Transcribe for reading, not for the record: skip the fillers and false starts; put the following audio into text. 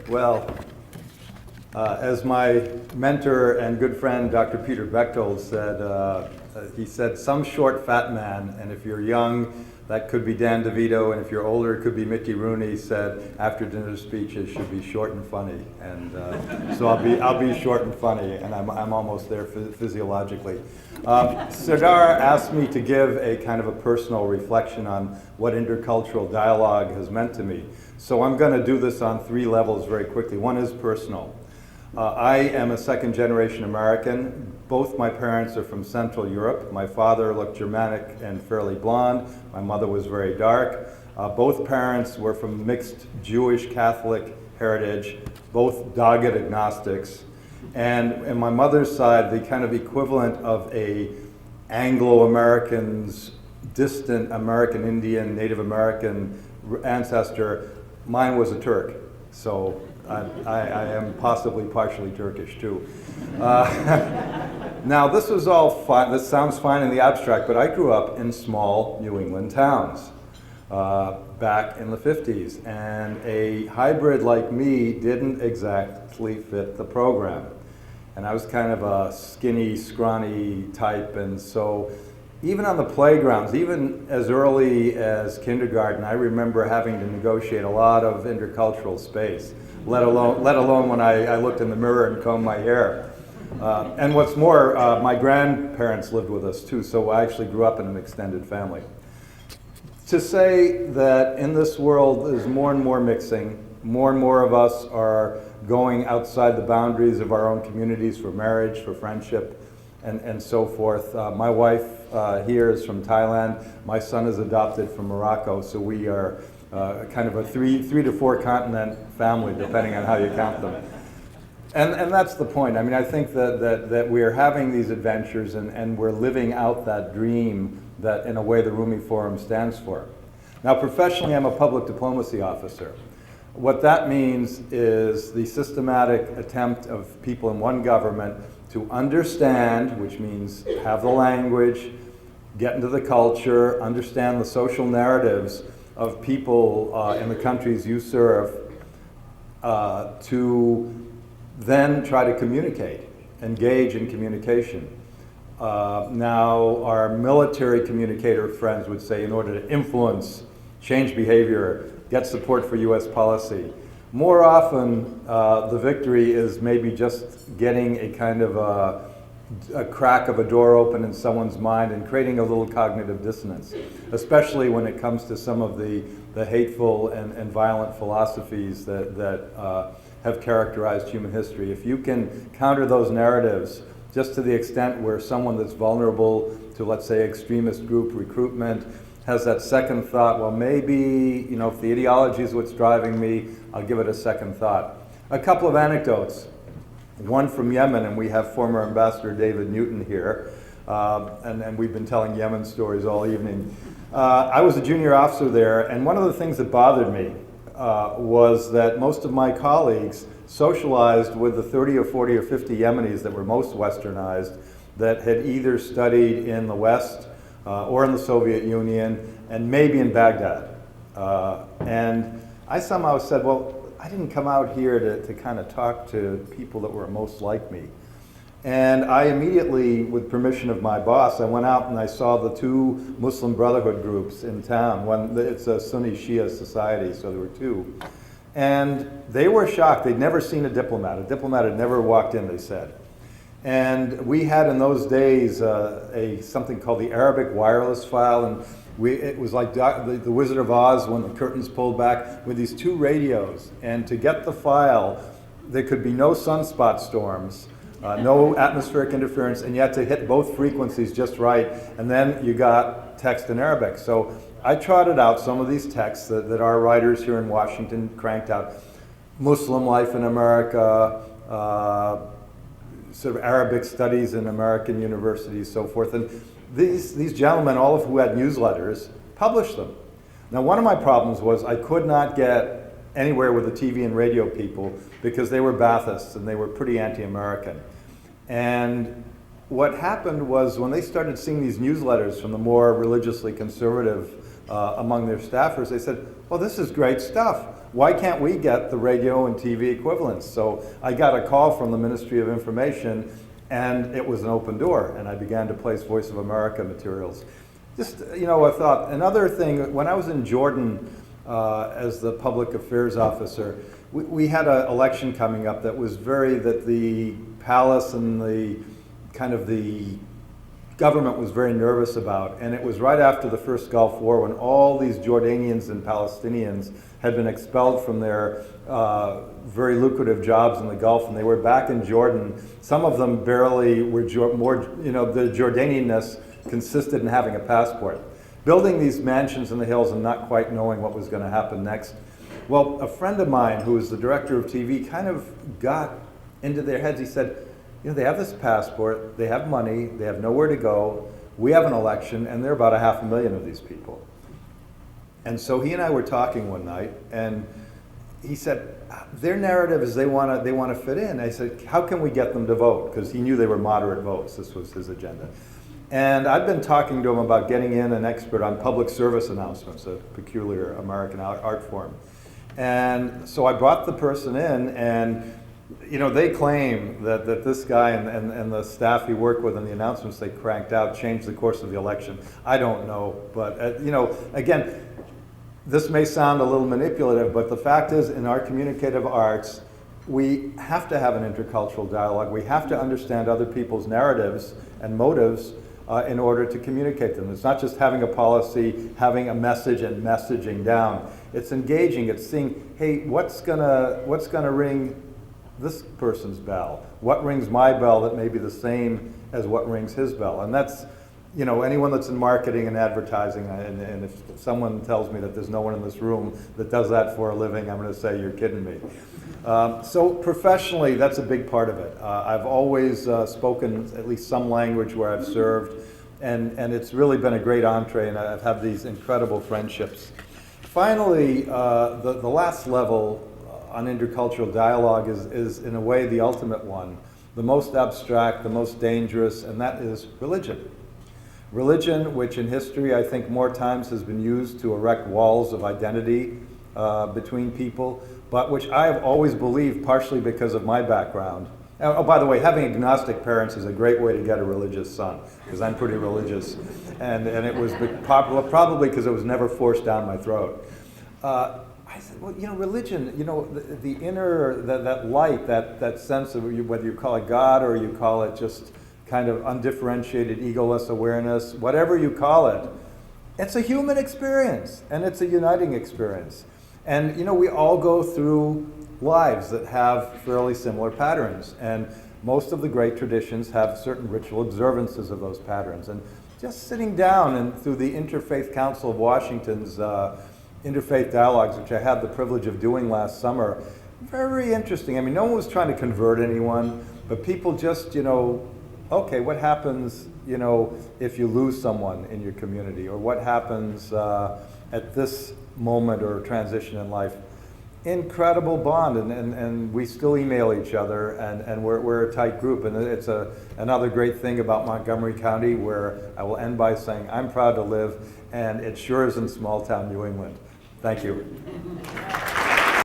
Well, as my mentor and good friend, Dr. Peter Bechtold said, he said, some short fat man, and if you're young, that could be Dan DeVito, and if you're older, it could be Mickey Rooney, said after dinner speeches should be short and funny. And so I'll be short and funny, and I'm almost there physiologically. Sardar asked me to give a kind of a personal reflection on what intercultural dialogue has meant to me. So I'm going to do this on 3 levels very quickly. One is personal. I am a second-generation American. Both my parents are from Central Europe. My father looked Germanic and fairly blonde. My mother was very dark. Both parents were from mixed Jewish Catholic heritage, both dogged agnostics. And in my mother's side, the kind of equivalent of a Anglo-American's distant American Indian, Native American ancestor, mine was a Turk. So I am possibly partially Turkish too. Now this was all fine, this sounds fine in the abstract, but I grew up in small New England towns back in the 50s, and a hybrid like me didn't exactly fit the program. And I was kind of a skinny, scrawny type, and so even on the playgrounds, even as early as kindergarten, I remember having to negotiate a lot of intercultural space, let alone when I looked in the mirror and combed my hair. And what's more, my grandparents lived with us too, so I actually grew up in an extended family. To say that in this world there's more and more mixing, more and more of us are going outside the boundaries of our own communities for marriage, for friendship, and so forth. My wife here is from Thailand. My son is adopted from Morocco, so we are kind of a three to four continent family, depending on how you count them. And that's the point. I mean, I think that we're having these adventures and we're living out that dream that, in a way, the Rumi Forum stands for. Now, professionally, I'm a public diplomacy officer. What that means is the systematic attempt of people in one government to understand, which means have the language, get into the culture, understand the social narratives of people in the countries you serve, to then try to communicate, engage in communication. Now, our military communicator friends would say in order to influence, change behavior, get support for US policy. More often, the victory is maybe just getting a kind of a crack of a door open in someone's mind and creating a little cognitive dissonance, especially when it comes to some of the hateful and violent philosophies that have characterized human history. If you can counter those narratives just to the extent where someone that's vulnerable to, let's say, extremist group recruitment has that second thought, well, maybe, you know, if the ideology is what's driving me, I'll give it a second thought. A couple of anecdotes. One from Yemen, and we have former Ambassador David Newton here, and we've been telling Yemen stories all evening. I was a junior officer there, and one of the things that bothered me was that most of my colleagues socialized with the 30 or 40 or 50 Yemenis that were most westernized, that had either studied in the West or in the Soviet Union, and maybe in Baghdad. And I somehow said, well, I didn't come out here to kind of talk to people that were most like me. And I immediately, with permission of my boss, I went out and I saw the 2 Muslim Brotherhood groups in town. One, it's a Sunni Shia society, so there were 2. And they were shocked. They'd never seen a diplomat. A diplomat had never walked in, they said. And we had in those days something called the Arabic wireless file, and it was like the Wizard of Oz when the curtains pulled back, with these 2 radios. And to get the file, there could be no sunspot storms, no atmospheric interference, and you had to hit both frequencies just right, and then you got text in Arabic. So I trotted out some of these texts that our writers here in Washington cranked out. Muslim life in America, sort of Arabic studies in American universities, so forth. And these gentlemen, all of who had newsletters, published them. Now, one of my problems was I could not get anywhere with the TV and radio people because they were Baathists and they were pretty anti-American. And what happened was when they started seeing these newsletters from the more religiously conservative among their staffers. They said, well, this is great stuff. Why can't we get the radio and TV equivalents? So I got a call from the Ministry of Information, and it was an open door, and I began to place Voice of America materials. Just, I thought, another thing, when I was in Jordan as the public affairs officer, we had an election coming up that the palace and the government was very nervous about. And it was right after the first Gulf War when all these Jordanians and Palestinians had been expelled from their very lucrative jobs in the Gulf, and they were back in Jordan. Some of them barely were the Jordanianness consisted in having a passport. Building these mansions in the hills and not quite knowing what was going to happen next. Well, a friend of mine who was the director of TV kind of got into their heads. He said, they have this passport, they have money, they have nowhere to go, we have an election, and there are about 500,000 of these people. And so he and I were talking one night, and he said, their narrative is they want to fit in. I said, how can we get them to vote? Because he knew they were moderate votes. This was his agenda. And I've been talking to him about getting in an expert on public service announcements, a peculiar American art form. And so I brought the person in, and they claim that this guy and the staff he worked with and the announcements they cranked out changed the course of the election. I don't know, but again, this may sound a little manipulative, but the fact is, in our communicative arts, we have to have an intercultural dialogue. We have to understand other people's narratives and motives in order to communicate them. It's not just having a policy, having a message and messaging down. It's engaging. It's seeing, hey, what's gonna ring this person's bell? What rings my bell that may be the same as what rings his bell? And that's, anyone that's in marketing and advertising, and if someone tells me that there's no one in this room that does that for a living, I'm going to say, you're kidding me. So professionally, that's a big part of it. I've always spoken at least some language where I've served, and it's really been a great entree, and I've had these incredible friendships. Finally, the last level on intercultural dialogue is in a way the ultimate one, the most abstract, the most dangerous, and that is religion. Religion, which in history I think more times has been used to erect walls of identity between people, but which I have always believed, partially because of my background. Oh, by the way, having agnostic parents is a great way to get a religious son, because I'm pretty religious, and it was probably because it was never forced down my throat. I said, well, religion, the inner, that light, that sense of whether you call it God or you call it just kind of undifferentiated egoless awareness, whatever you call it, it's a human experience, and it's a uniting experience. And we all go through lives that have fairly similar patterns, and most of the great traditions have certain ritual observances of those patterns. And just sitting down and through the Interfaith Council of Washington's Interfaith Dialogues, which I had the privilege of doing last summer, very interesting. I mean, no one was trying to convert anyone, but people just, okay, what happens, if you lose someone in your community, or what happens at this moment or transition in life? Incredible bond, and we still email each other, and we're a tight group. And it's another great thing about Montgomery County, where I will end by saying I'm proud to live, and it sure is in small town New England. Thank you.